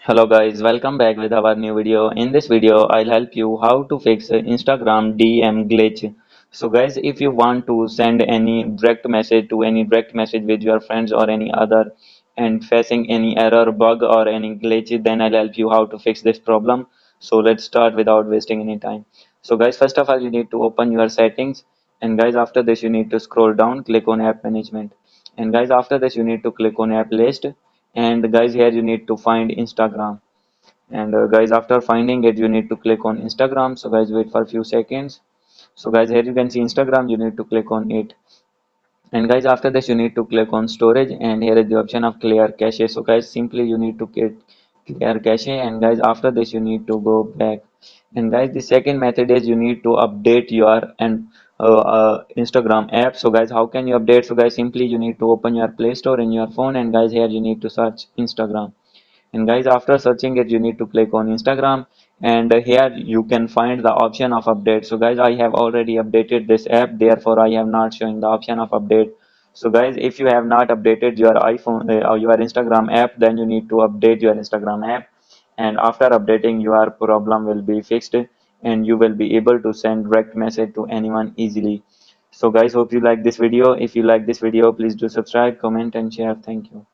Hello guys, welcome back with our new video. In this video, I'll help you how to fix Instagram DM glitch. So guys, if you want to send any direct message to any direct message with your friends or any other and facing any error, bug or any glitch, then I'll help you how to fix this problem. So let's start without wasting any time. So guys, first of all, you need to open your settings, and guys, after this you need to scroll down, click on app management, and guys, after this you need to click on app list, and guys, here you need to find Instagram, and guys, after finding it you need to click on Instagram. So guys, wait for a few seconds. So guys, here you can see Instagram, you need to click on it, and guys, after this you need to click on storage, and here is the option of clear cache. So guys, simply you need to get clear cache, and guys, after this you need to go back, and guys, the second method is you need to update your and Instagram app. So guys, how can you update? So guys, simply you need to open your Play Store in your phone, and guys, here you need to search Instagram, and guys, after searching it you need to click on Instagram, and here you can find the option of update. So guys, I have already updated this app, therefore I am not showing the option of update. So guys, if you have not updated your iPhone or your Instagram app, then you need to update your Instagram app, and after updating your problem will be fixed, and you will be able to send direct message to anyone easily. So guys, hope you like this video. If you like this video, please do subscribe, comment and share. Thank you.